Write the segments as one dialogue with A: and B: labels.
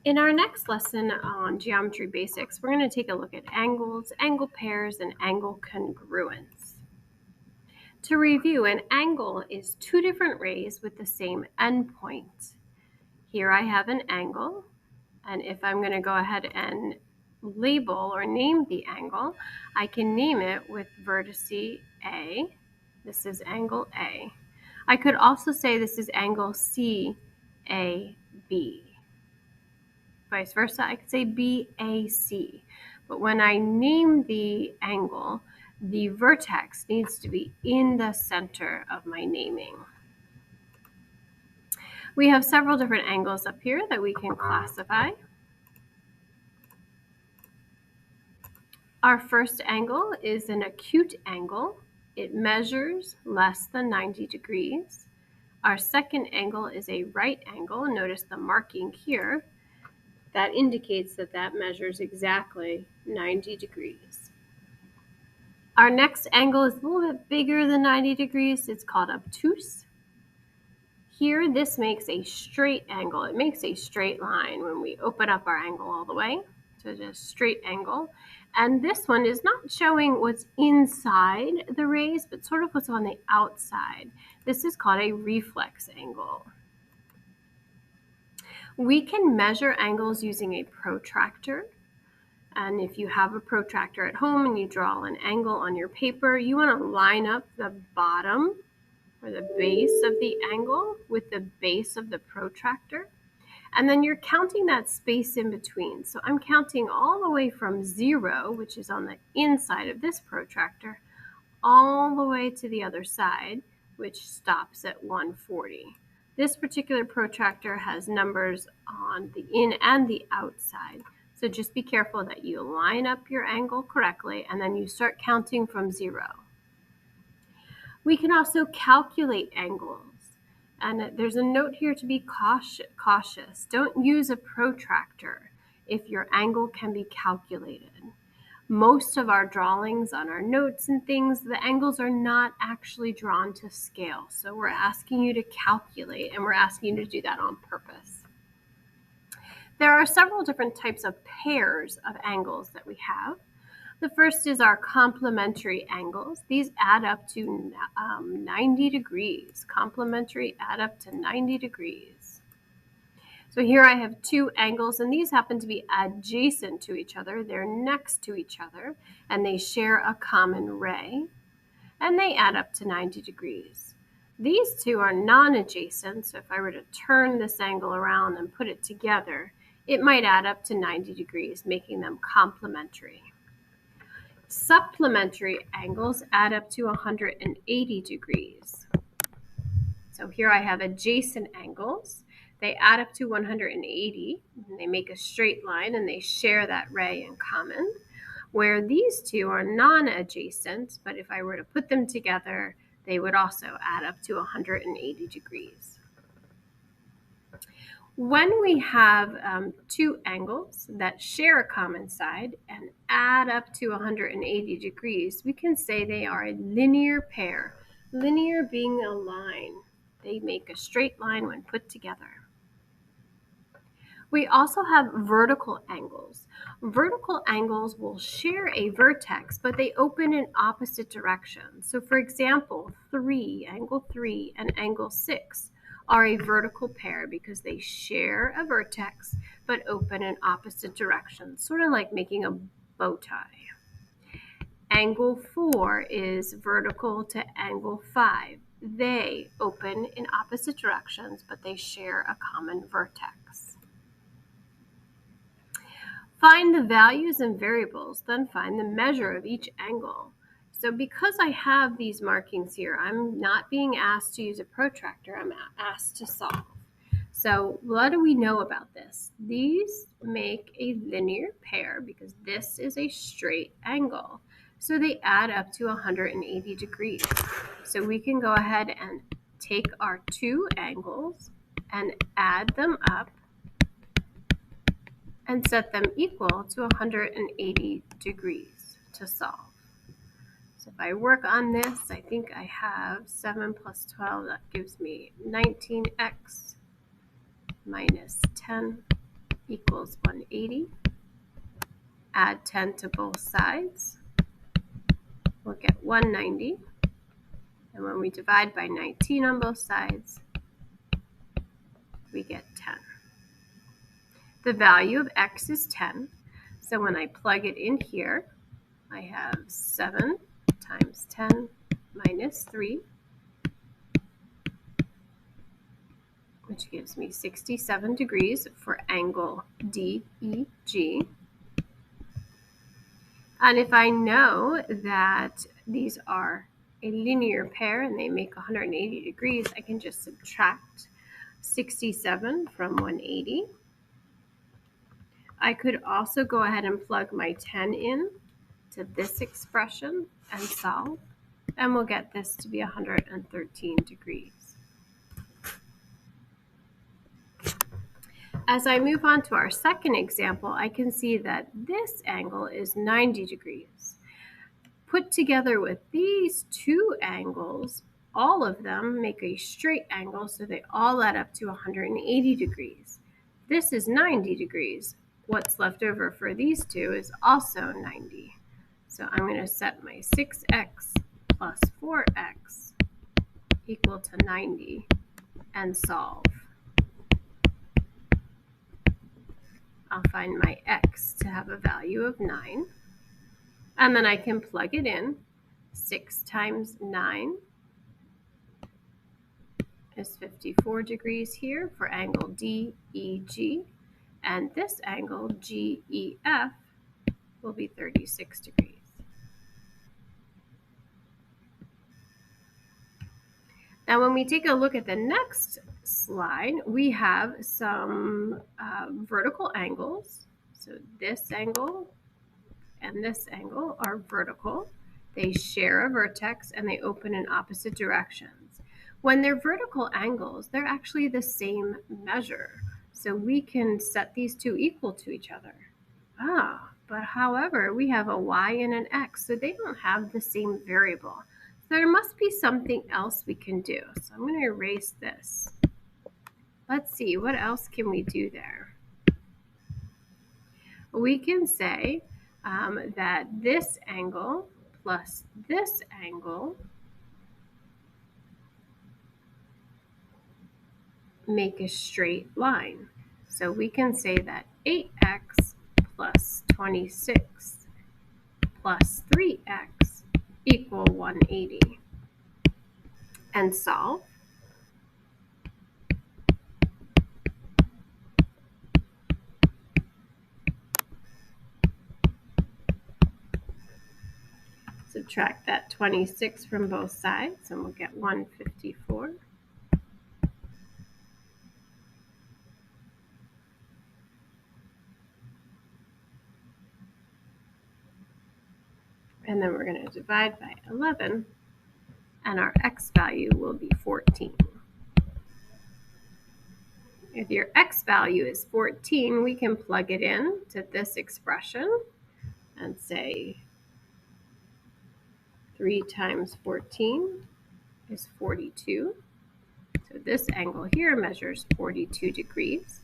A: In our next lesson on geometry basics, we're going to take a look at angles, angle pairs, and angle congruence. To review, an angle is two different rays with the same endpoint. Here I have an angle, and if I'm going to go ahead and label or name the angle, I can name it with vertice A. This is angle A. I could also say this is angle CAB. Vice versa, I could say BAC. But when I name the angle, the vertex needs to be in the center of my naming. We have several different angles up here that we can classify. Our first angle is an acute angle. It measures less than 90 degrees. Our second angle is a right angle. Notice the marking here. That indicates that that measures exactly 90 degrees. Our next angle is a little bit bigger than 90 degrees. It's called obtuse. Here, this makes a straight angle. It makes a straight line when we open up our angle all the way. So it's a straight angle. And this one is not showing what's inside the rays, but sort of what's on the outside. This is called a reflex angle. We can measure angles using a protractor. And if you have a protractor at home and you draw an angle on your paper, you want to line up the bottom or the base of the angle with the base of the protractor. And then you're counting that space in between. So I'm counting all the way from 0, which is on the inside of this protractor, all the way to the other side, which stops at 140. This particular protractor has numbers on the in and the outside. So just be careful that you line up your angle correctly and then you start counting from 0. We can also calculate angles. And there's a note here to be cautious. Don't use a protractor if your angle can be calculated. Most of our drawings on our notes and things, the angles are not actually drawn to scale. So we're asking you to calculate, and we're asking you to do that on purpose. There are several different types of pairs of angles that we have. The first is our complementary angles. These add up to 90 degrees. Complementary add up to 90 degrees. So here I have two angles, and these happen to be adjacent to each other. They're next to each other, and they share a common ray, and they add up to 90 degrees. These two are non-adjacent, so if I were to turn this angle around and put it together, it might add up to 90 degrees, making them complementary. Supplementary angles add up to 180 degrees. So here I have adjacent angles. They add up to 180, and they make a straight line, and they share that ray in common, where these two are non-adjacent, but if I were to put them together, they would also add up to 180 degrees. When we have two angles that share a common side and add up to 180 degrees, we can say they are a linear pair. Linear being a line. They make a straight line when put together. We also have vertical angles. Vertical angles will share a vertex, but they open in opposite directions. So for example, angle 3 and angle 6 are a vertical pair because they share a vertex but open in opposite directions, sort of like making a bow tie. Angle 4 is vertical to angle 5. They open in opposite directions, but they share a common vertex. Find the values and variables, then find the measure of each angle. So because I have these markings here, I'm not being asked to use a protractor, I'm asked to solve. So what do we know about this? These make a linear pair because this is a straight angle. So they add up to 180 degrees. So we can go ahead and take our two angles and add them up and set them equal to 180 degrees to solve. So if I work on this, I think I have 7 plus 12, that gives me 19x minus 10 equals 180. Add 10 to both sides. We'll get 190. And when we divide by 19 on both sides, we get 10. The value of x is 10. So when I plug it in here, I have 7 times 10 minus 3, which gives me 67 degrees for angle DEG. And if I know that these are a linear pair and they make 180 degrees, I can just subtract 67 from 180. I could also go ahead and plug my 10 in to this expression and solve, and we'll get this to be 113 degrees. As I move on to our second example, I can see that this angle is 90 degrees. Put together with these two angles, all of them make a straight angle, so they all add up to 180 degrees. This is 90 degrees. What's left over for these two is also 90. So I'm going to set my 6x plus 4x equal to 90 and solve. I'll find my x to have a value of 9. And then I can plug it in. 6 times 9 is 54 degrees here for angle DEG. And this angle GEF will be 36 degrees. Now when we take a look at the next slide, we have some vertical angles. So this angle and this angle are vertical. They share a vertex and they open in opposite directions. When they're vertical angles, they're actually the same measure. So we can set these two equal to each other. But however, we have a y and an x, so they don't have the same variable. So there must be something else we can do. So I'm going to erase this. Let's see, what else can we do there? We can say that this angle plus this angle make a straight line. So we can say that 8x plus 26 plus 3x equal 180 and solve. Subtract that 26 from both sides and we'll get 154. And then we're going to divide by 11, and our x value will be 14. If your x value is 14, we can plug it in to this expression and say 3 times 14 is 42. So this angle here measures 42 degrees.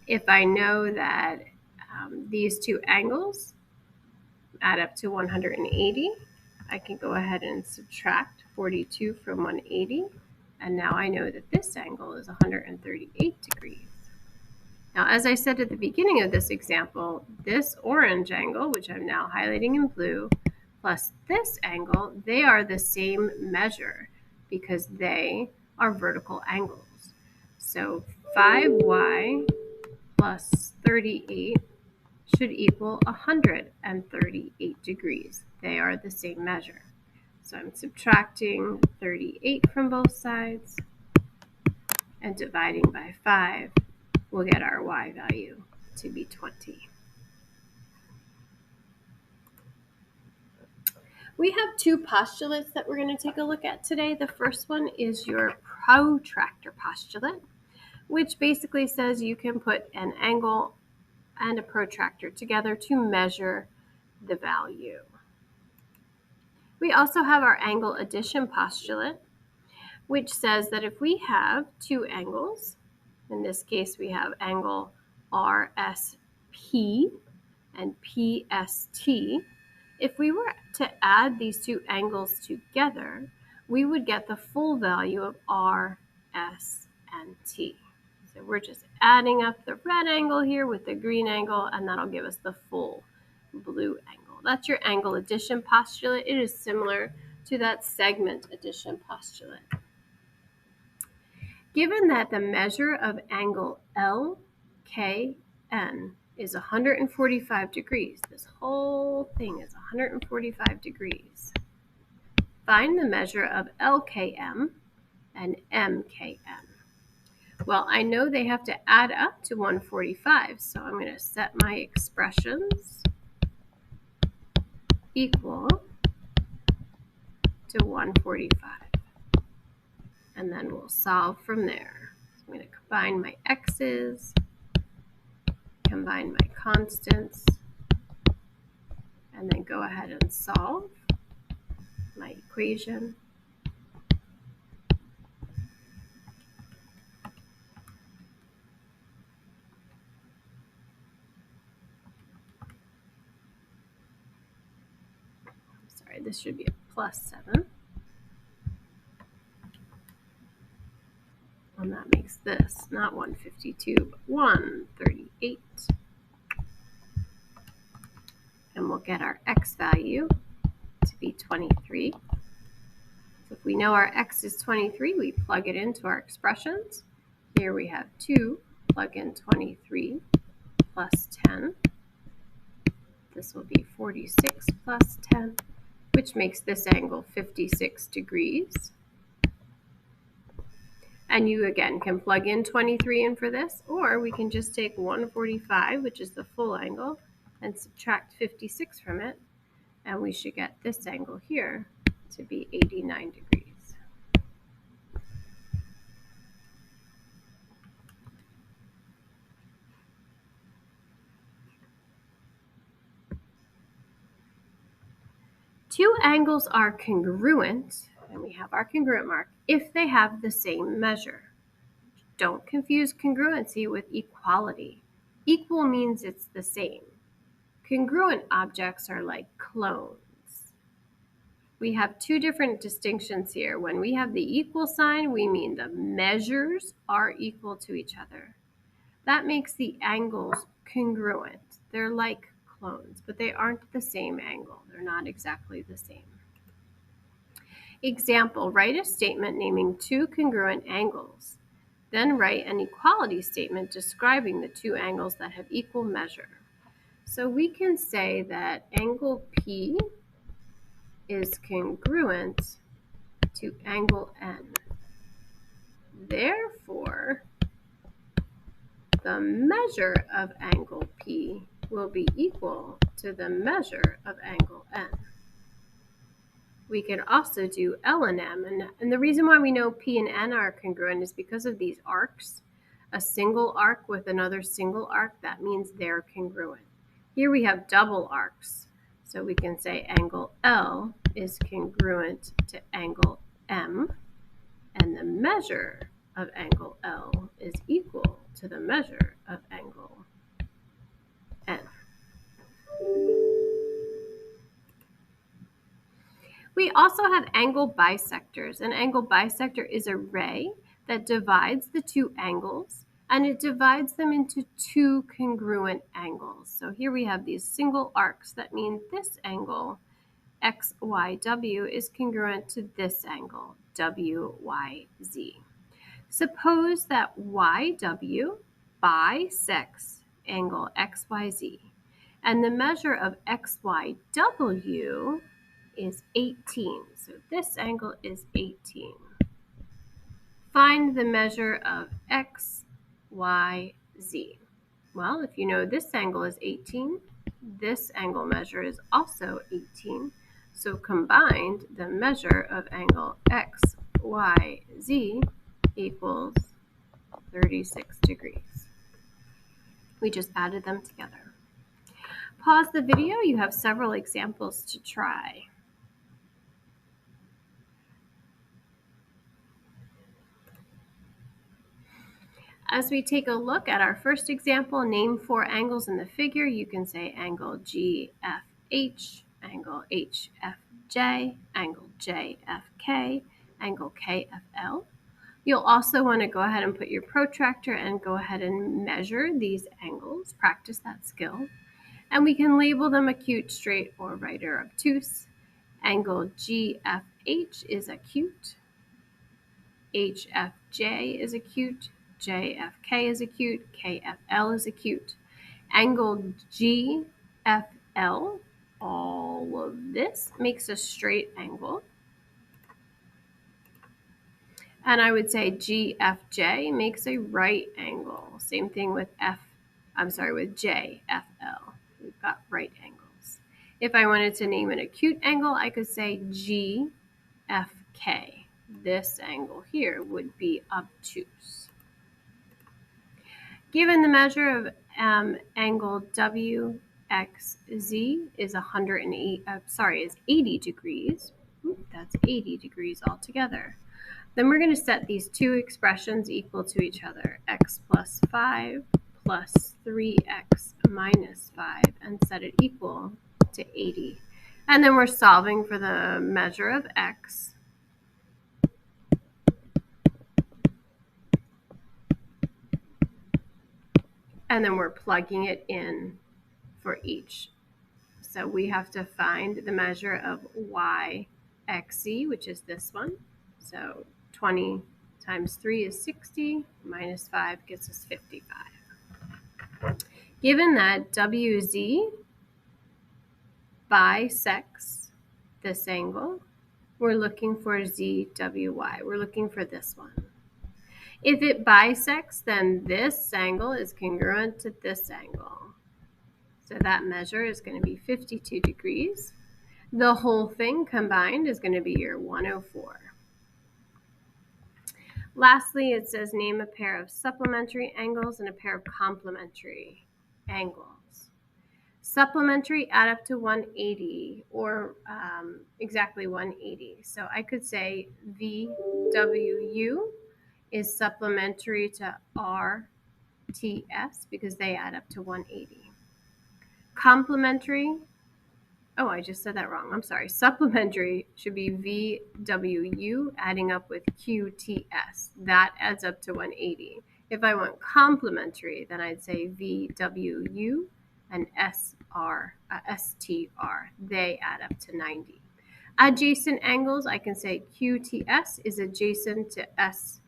A: If I know that these two angles add up to 180, I can go ahead and subtract 42 from 180, and now I know that this angle is 138 degrees. Now, as I said at the beginning of this example, this orange angle, which I'm now highlighting in blue, plus this angle, they are the same measure because they are vertical angles. So 5y plus 38 should equal 138 degrees. They are the same measure. So I'm subtracting 38 from both sides and dividing by 5. We'll get our y value to be 20. We have two postulates that we're going to take a look at today. The first one is your protractor postulate, which basically says you can put an angle and a protractor together to measure the value. We also have our angle addition postulate, which says that if we have two angles, in this case we have angle RSP and PST, if we were to add these two angles together, we would get the full value of R, S, and T. So we're just adding up the red angle here with the green angle, and that'll give us the full blue angle. That's your angle addition postulate. It is similar to that segment addition postulate. Given that the measure of angle LKN is 145 degrees, this whole thing is 145 degrees, find the measure of LKM and MKM. Well, I know they have to add up to 145, so I'm going to set my expressions equal to 145. And then we'll solve from there. So I'm going to combine my x's, combine my constants, and then go ahead and solve my equation. Sorry, this should be a plus 7. And that makes this not 152, but 138. And we'll get our x value to be 23. So if we know our x is 23, we plug it into our expressions. Here we have 2, plug in 23 plus 10. This will be 46 plus 10, which makes this angle 56 degrees. And you, again, can plug in 23 in for this, or we can just take 145, which is the full angle, and subtract 56 from it, and we should get this angle here to be 89 degrees. Two angles are congruent, and we have our congruent mark, if they have the same measure. Don't confuse congruency with equality. Equal means it's the same. Congruent objects are like clones. We have two different distinctions here. When we have the equal sign, we mean the measures are equal to each other. That makes the angles congruent. They're like clones, but they aren't the same angle. They're not exactly the same. Example, write a statement naming two congruent angles. Then write an equality statement describing the two angles that have equal measure. So we can say that angle P is congruent to angle N. Therefore, the measure of angle P will be equal to the measure of angle N. We can also do L and M, and the reason why we know P and N are congruent is because of these arcs. A single arc with another single arc, that means they're congruent. Here we have double arcs, so we can say angle L is congruent to angle M, and the measure of angle L is equal to the measure of angle N. We also have angle bisectors. An angle bisector is a ray that divides the two angles, and it divides them into two congruent angles. So here we have these single arcs. That means this angle, XYW, is congruent to this angle, WYZ. Suppose that YW bisects angle XYZ, and the measure of XYW is 18. So this angle is 18. Find the measure of XYZ. Well, if you know this angle is 18, this angle measure is also 18. So combined, the measure of angle XYZ equals 36 degrees. We just added them together. Pause the video. You have several examples to try. As we take a look at our first example, name 4 angles in the figure. You can say angle GFH, angle HFJ, angle JFK, angle KFL. You'll also want to go ahead and put your protractor and go ahead and measure these angles, practice that skill. And we can label them acute, straight, or right or obtuse. Angle GFH is acute, HFJ is acute, JFK is acute, KFL is acute. Angle GFL, all of this makes a straight angle. And I would say GFJ makes a right angle. Same thing with JFL. We've got right angles. If I wanted to name an acute angle, I could say GFK. This angle here would be obtuse. Given the measure of angle WXZ is 80 degrees. That's 80 degrees altogether. Then we're going to set these two expressions equal to each other, x plus 5 plus 3x minus 5, and set it equal to 80. And then we're solving for the measure of x. And then we're plugging it in for each. So we have to find the measure of YXZ, which is this one. So 20 times 3 is 60, minus 5 gets us 55. Given that WZ bisects this angle, we're looking for ZWY. We're looking for this one. If it bisects, then this angle is congruent to this angle. So that measure is going to be 52 degrees. The whole thing combined is going to be your 104. Lastly, it says name a pair of supplementary angles and a pair of complementary angles. Supplementary add up to 180, or exactly 180. So I could say VWU is supplementary to RTS because they add up to 180. Complementary, oh, I just said that wrong. I'm sorry. Supplementary should be VWU adding up with QTS. That adds up to 180. If I want complementary, then I'd say VWU and STR. They add up to 90. Adjacent angles, I can say QTS is adjacent to STR.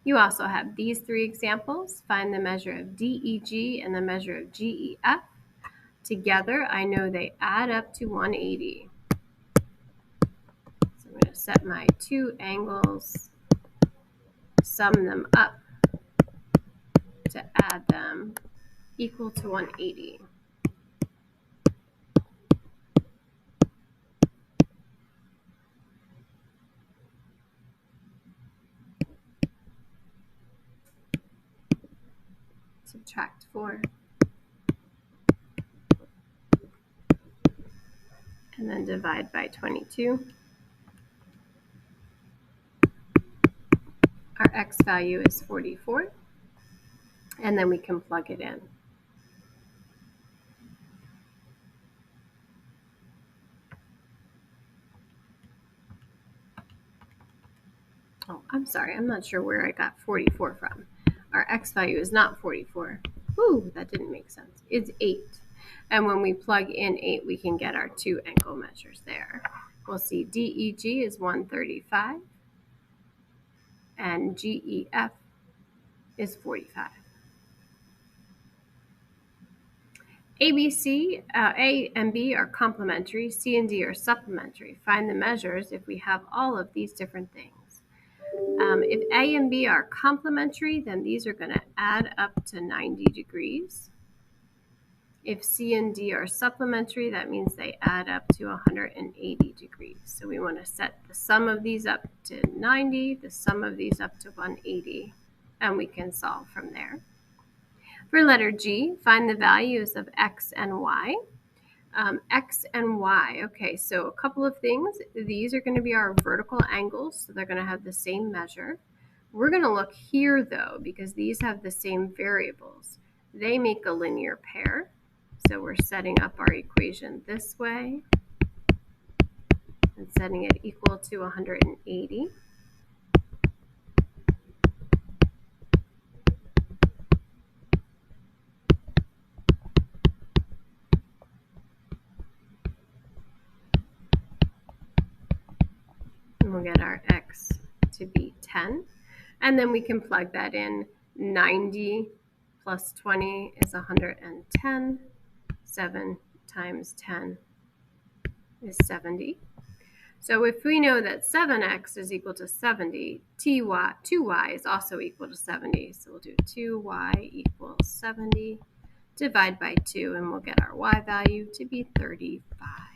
A: You also have these three examples. Find the measure of DEG and the measure of GEF. Together, I know they add up to 180. So I'm going to set my two angles, sum them up to add them, equal to 180. Subtract 4. And then divide by 22. Our x value is 44. And then we can plug it in. Oh, I'm sorry. I'm not sure where I got 44 from. Our x value is not 44. Ooh, that didn't make sense. It's 8. And when we plug in 8, we can get our two angle measures there. We'll see DEG is 135 and GEF is 45. A and B are complementary, C and D are supplementary. Find the measures if we have all of these different things. If A and B are complementary, then these are going to add up to 90 degrees. If C and D are supplementary, that means they add up to 180 degrees. So we want to set the sum of these up to 90, the sum of these up to 180, and we can solve from there. For letter G, find the values of x and y. X and Y. Okay, so a couple of things. These are going to be our vertical angles, so they're going to have the same measure. We're going to look here, though, because these have the same variables. They make a linear pair, so we're setting up our equation this way and setting it equal to 180. And we'll get our X to be 10. And then we can plug that in. 90 plus 20 is 110. 7 times 10 is 70. So if we know that 7x is equal to 70, 2y is also equal to 70. So we'll do 2y equals 70, divide by 2, and we'll get our y value to be 35.